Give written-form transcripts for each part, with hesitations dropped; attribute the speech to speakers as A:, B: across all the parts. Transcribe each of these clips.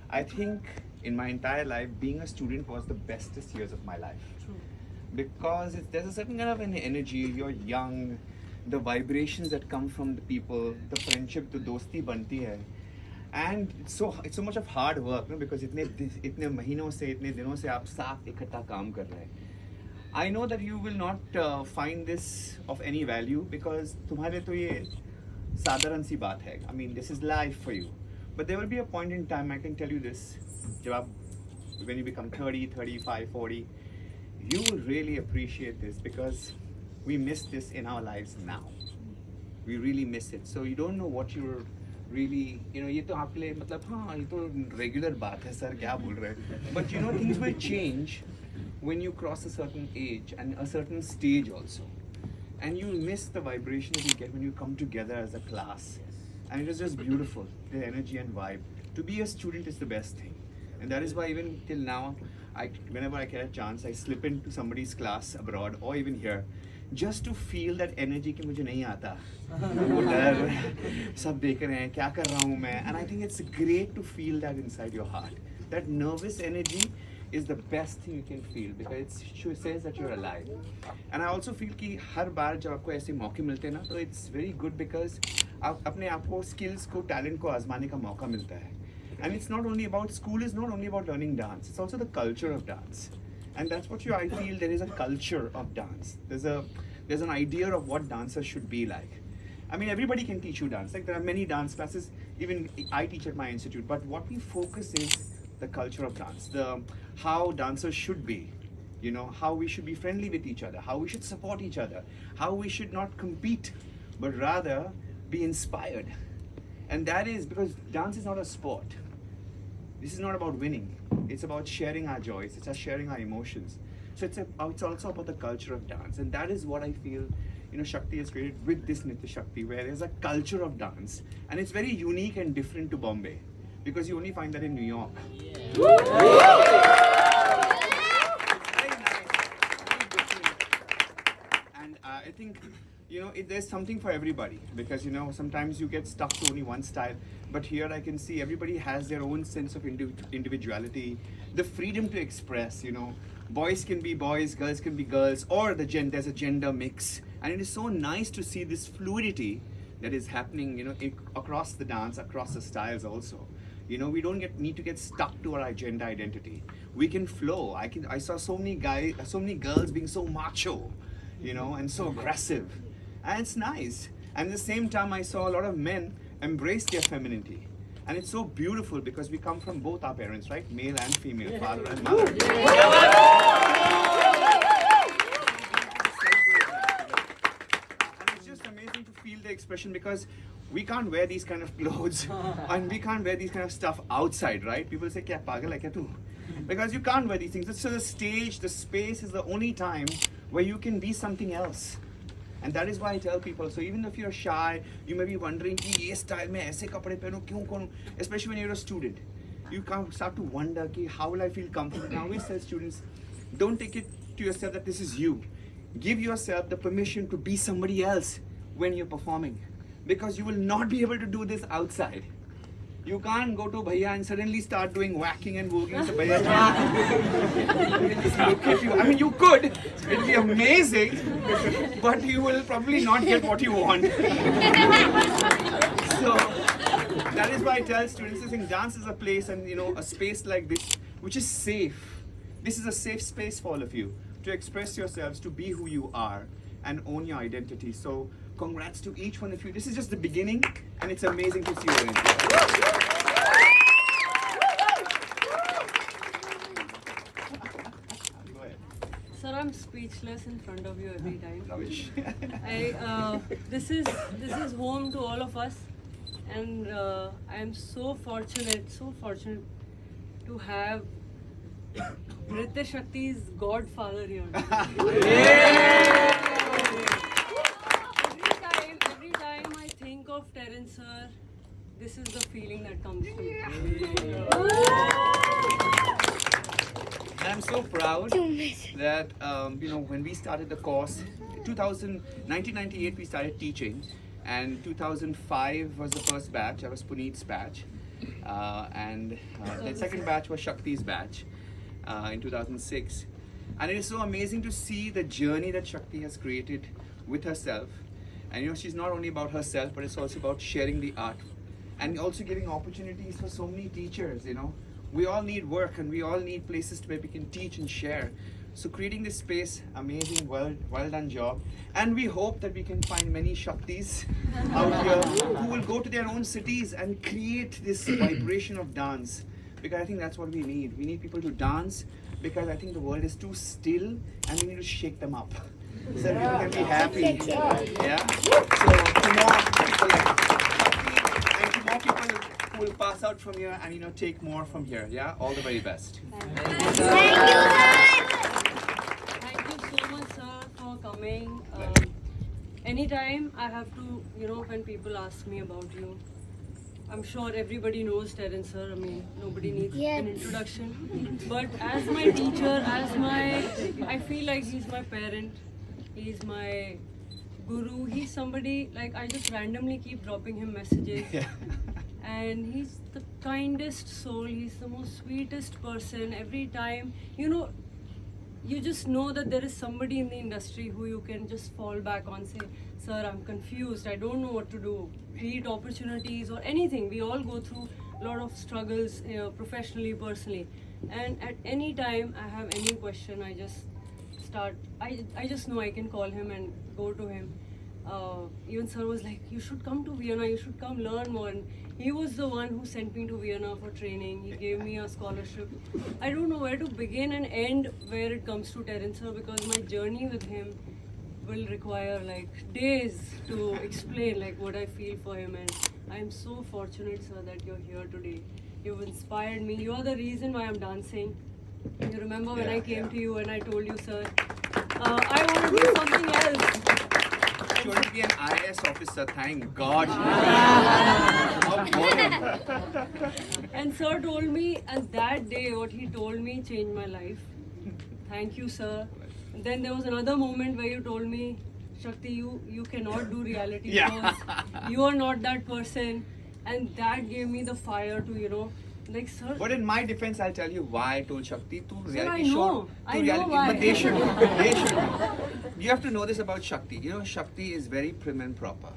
A: I think in my entire life, being a student was the bestest years of my life.
B: True.
A: Because there's a certain kind of an energy, you're young, the vibrations that come from the people, the friendship, the dosti banti hai. And it's so much of hard work, no? Because itne महीनों से, इतने दिनों से आप साथ इकट्ठा काम कर रहे हैं. I know that you will not find this of any value because तुम्हारे तो ये साधारण सी बात है. I mean, this is life for you. But there will be a point in time, I can tell you this, जब आप, when you become 30, 35, 40, you will really appreciate this because we miss this in our lives now. We really miss it. So you don't know what you're really, ये तो आपके लिए मतलब हाँ ये तो regular बात है सर क्या बोल रहे हैं. But things will change when you cross a certain age and a certain stage also. And you miss the vibration that you get when you come together as a class. And it is just beautiful, the energy and vibe. To be a student is the best thing. And that is why even till now, whenever I get a chance, I slip into somebody's class abroad or even here, just to feel that energy कि मुझे नहीं आता, वो डर, सब देख रहे हैं, क्या कर रहा हूँ मैं, and I think it's great to feel that inside your heart. That nervous energy is the best thing you can feel because it says that you're alive. And I also feel कि हर बार जब आपको ऐसे मौके मिलते हैं ना, तो it's very good because आप अपने आप को skills को talent को आजमाने का मौका मिलता है. And it's not only about school is not only about learning dance. It's also the culture of dance. And that's what I feel there is a culture of dance. There's an idea of what dancers should be like. I mean, everybody can teach you dance. Like there are many dance classes, even I teach at my institute. But what we focus is the culture of dance, how dancers should be, how we should be friendly with each other, how we should support each other, how we should not compete, but rather be inspired. And that is because dance is not a sport. This is not about winning. It's about sharing our joys. It's about sharing our emotions. So it's also about the culture of dance. And that is what I feel, Shakti has created with this Nritya Shakti, where there's a culture of dance. And it's very unique and different to Bombay. Because you only find that in New York. Yeah. It's very nice, very different. And I think, there's something for everybody. Because, sometimes you get stuck to only one style. But here I can see everybody has their own sense of individuality, the freedom to express, boys can be boys, girls can be girls, or there's a gender mix. And it is so nice to see this fluidity that is happening, across the dance, across the styles also. We don't need to get stuck to our gender identity. We can flow. I saw so many girls being so macho, and so aggressive. And it's nice. And at the same time, I saw a lot of men embrace their femininity. And it's so beautiful because we come from both our parents, right? Male and female, father and mother. And it's just amazing to feel the expression because we can't wear these kind of clothes and we can't wear these kind of stuff outside, right? People say, kya pagal hai kya tu? Because you can't wear these things. So the stage, the space is the only time where you can be something else. And that is why I tell people, so even if you're shy, you may be wondering, ki ye style mein aise kapde pehnu, kyun konu? Especially when you're a student. You can't start to wonder, ki how will I feel comfortable? And I always tell students, don't take it to yourself that this is you. Give yourself the permission to be somebody else when you're performing. Because you will not be able to do this outside. You can't go to Bhaiya and suddenly start doing whacking and voguing. So Bhaiya just look at you. I mean, you could. It'll be amazing. But you will probably not get what you want. So that is why I tell students, I think dance is a place and a space like this, which is safe. This is a safe space for all of you to express yourselves, to be who you are and own your identity. So congrats to each one of you. This is just the beginning and it's amazing to see you in here.
B: Sir, I'm speechless in front of you every time.
A: Ravish.
B: This is home to all of us, and I am so fortunate to have Nritya Shakti's godfather here. Every time I think of Terence sir, this is the feeling that comes to me.
A: I'm so proud that when we started the course, 1998 we started teaching, and 2005 was the first batch. I was Puneet's batch, And the second batch was Shakti's batch in 2006. And it is so amazing to see the journey that Shakti has created with herself. And you know, she's not only about herself, but it's also about sharing the art and also giving opportunities for so many teachers. You know, we all need work and we all need places where we can teach and share. So creating this space, amazing, well done job. And we hope that we can find many Shaktis out here who will go to their own cities and create this vibration of dance. Because I think that's what we need. We need people to dance because I think the world is too still and we need to shake them up. So that people can be happy. Yeah. So to more people like Shakti and to more people who will pass out from here and take more from here. Yeah. All the very best.
B: Thank you so much, sir, for coming. Anytime I have to, when people ask me about you, I'm sure everybody knows Terence, sir. I mean, nobody needs an introduction. But as my teacher, I feel like he's my parent. He's my guru. He's somebody, like, I just randomly keep dropping him messages. And he's the kindest soul. He's the most sweetest person. Every time, you just know that there is somebody in the industry who you can just fall back on, say, sir, I'm confused. I don't know what to do. Be it opportunities or anything. We all go through a lot of struggles, professionally, personally. And at any time I have any question, I just just know I can call him and go to him. Even sir was like, you should come to Vienna, you should come learn more. And he was the one who sent me to Vienna for training. He gave me a scholarship. I don't know where to begin and end where it comes to Terence, sir, because my journey with him will require like days to explain like what I feel for him. And I'm so fortunate, sir, that you're here today. You've inspired me. You are the reason why I'm dancing. You remember when I came to you and I told you, sir, I want to do something else.
A: She wanted to be an IAS officer, thank God.
B: And sir told me, and that day what he told me changed my life. Thank you, sir. And then there was another moment where you told me, Shakti, you cannot do reality shows. You are not that person. And that gave me the fire to, like, sir.
A: But in my defense, I'll tell you why I told Shakti to reality
B: I know.
A: show.
B: I know why.
A: But they should. You have to know this about Shakti. Shakti is very prim and proper.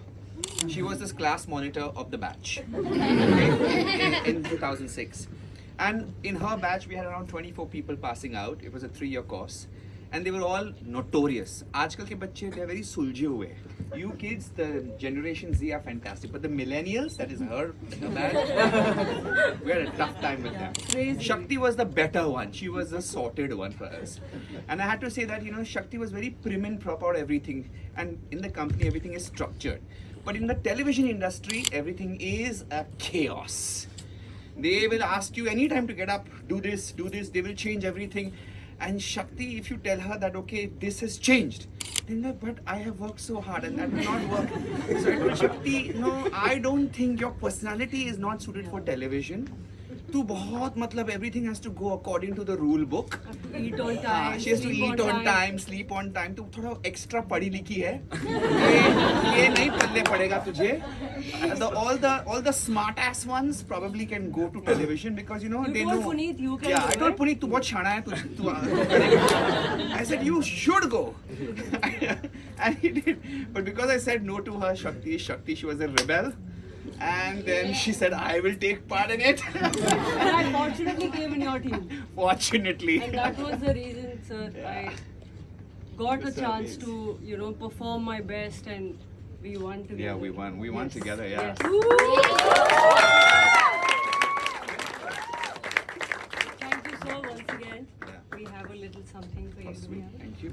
A: She was this class monitor of the batch in 2006. And in her batch, we had around 24 people passing out. It was a 3-year course. And they were all notorious. Aajkal ke bachche, they are very sulje hue. You kids, the Generation Z are fantastic. But the millennials, that is her batch, we had a tough time with them.
B: Crazy.
A: Shakti was the better one. She was the sorted one for us. And I had to say that, Shakti was very prim and proper everything. And in the company, everything is structured. But in the television industry, everything is a chaos. They will ask you anytime to get up, do this, they will change everything. And Shakti, if you tell her that, okay, this has changed, then like, but I have worked so hard and that will not work. So I told Shakti, no, I don't think your personality is not suited for television. तू बहुत मतलब everything has to go according to the rule book.
B: Eat on time.
A: She has to eat on time, sleep on time. तू थोड़ा extra पढ़ी लिखी है. ये नहीं पढ़ने पड़ेगा तुझे. All the smart ass ones probably can go to television because they know.
B: Puneet, you can.
A: Yeah, I told Puneet, तू बहुत शाना है. तू I said you should go. And he did. But because I said no to her, Shakti, she was a rebel. And then she said, I will take part in it.
B: And I fortunately came in your team.
A: Fortunately.
B: And that was the reason, sir, I got a chance to, perform my best and we won together.
A: Yeah, we won. We won together, yeah.
B: Yes. Thank you so once again.
A: Yeah.
B: We have a little something for you.
A: Oh,
B: Do we
A: sweet.
B: have it?
A: Thank you.